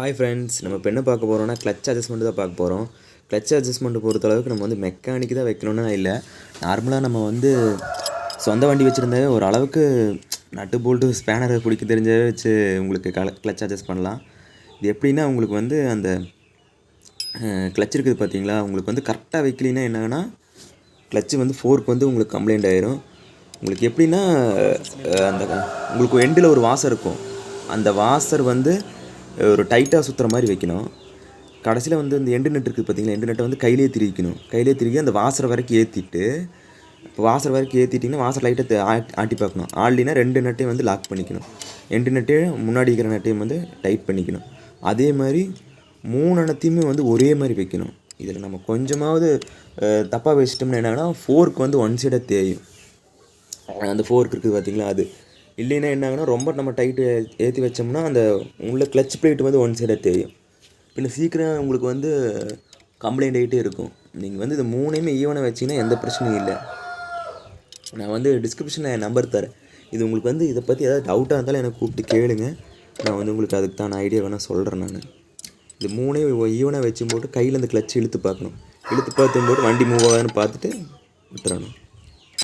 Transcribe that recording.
Hi friends, நம்ம இப்போ என்ன பார்க்க போகிறோம்னா கிளச் அட்ஜஸ்ட்மெண்ட் தான் பார்க்க போகிறோம். கிளச் அட்ஜஸ்ட்மெண்ட் பொறுத்தளவுக்கு நம்ம வந்து மெக்கானிக்கு தான் வைக்கணும்னா இல்லை. நார்மலாக நம்ம வந்து சொந்த வண்டி வச்சுருந்தாவே ஒரு அளவுக்கு நட்டு போல்ட்டு ஸ்பேனரை பிடிக்க தெரிஞ்சாவே வச்சு உங்களுக்கு கிளச் அட்ஜஸ்ட் பண்ணலாம். இது எப்படின்னா உங்களுக்கு வந்து அந்த கிளச் இருக்குது பார்த்தீங்களா, உங்களுக்கு வந்து கரெக்டாக வைக்கலின்னா என்னன்னா கிளச்சு வந்து ஃபோர்க் வந்து உங்களுக்கு கம்ப்ளைண்ட் ஆயிரும். உங்களுக்கு எப்படின்னா அந்த உங்களுக்கு எண்டில் ஒரு வாசர் இருக்கும். அந்த வாசர் வந்து ஒரு டைட்டாக சுற்றுற மாதிரி வைக்கணும். கடைசியில் வந்து இந்த எண்டு நெட் இருக்குது பார்த்தீங்களா, எண்டு நெட்டை வந்து கையிலே திரிக்கணும். கையிலே திருக்கி அந்த வாசரை வரைக்கும் ஏற்றிட்டு, இப்போ வாசர் வரைக்கும் ஏற்றிட்டிங்கன்னா வாசர் லைட்டாக ஆட்டி பார்க்கணும். ஆள்லினா 2 நட்டையும் வந்து லாக் பண்ணிக்கணும். எண்டு நட்டையும் முன்னாடி இருக்கிற நட்டையும் வந்து டைட் பண்ணிக்கணும். அதே மாதிரி 3 நட்டையுமே வந்து ஒரே மாதிரி வைக்கணும். இதில் நம்ம கொஞ்சமாவது தப்பாக வச்சிட்டோம்னா என்னன்னா ஃபோர்க் வந்து ஒன் சைடாக தேயும். அந்த ஃபோர்க் இருக்குது பார்த்தீங்களா, அது இல்லைன்னா என்னாங்கன்னா ரொம்ப நம்ம டைட்டு ஏற்றி வச்சோம்னா அந்த உள்ள கிளச் பிளேட் வந்து ஒன் சைடாக தெரியும். பின்ன சீக்கிரம் உங்களுக்கு வந்து கம்ப்ளைண்ட் ஆகிட்டே இருக்கும். நீங்கள் வந்து இது 3யுமே ஈவனாக வச்சிங்கன்னா எந்த பிரச்சனையும் இல்லை. நான் வந்து டிஸ்கிரிப்ஷனில் என் நம்பர் தரேன். இது உங்களுக்கு வந்து இதை பற்றி ஏதாவது டவுட்டாக இருந்தாலும் எனக்கு கூப்பிட்டு கேளுங்க. நான் வந்து உங்களுக்கு அதுக்கு தான் ஐடியா வேணால் சொல்கிறேன். நான் இது 3யும் ஈவனாக வச்சும் போட்டு கையில் இந்த கிளச் இழுத்து பார்க்கணும். இழுத்து பார்த்தும் போட்டு வண்டி மூவ் ஆகுதுன்னு பார்த்துட்டு விட்டுறணும்.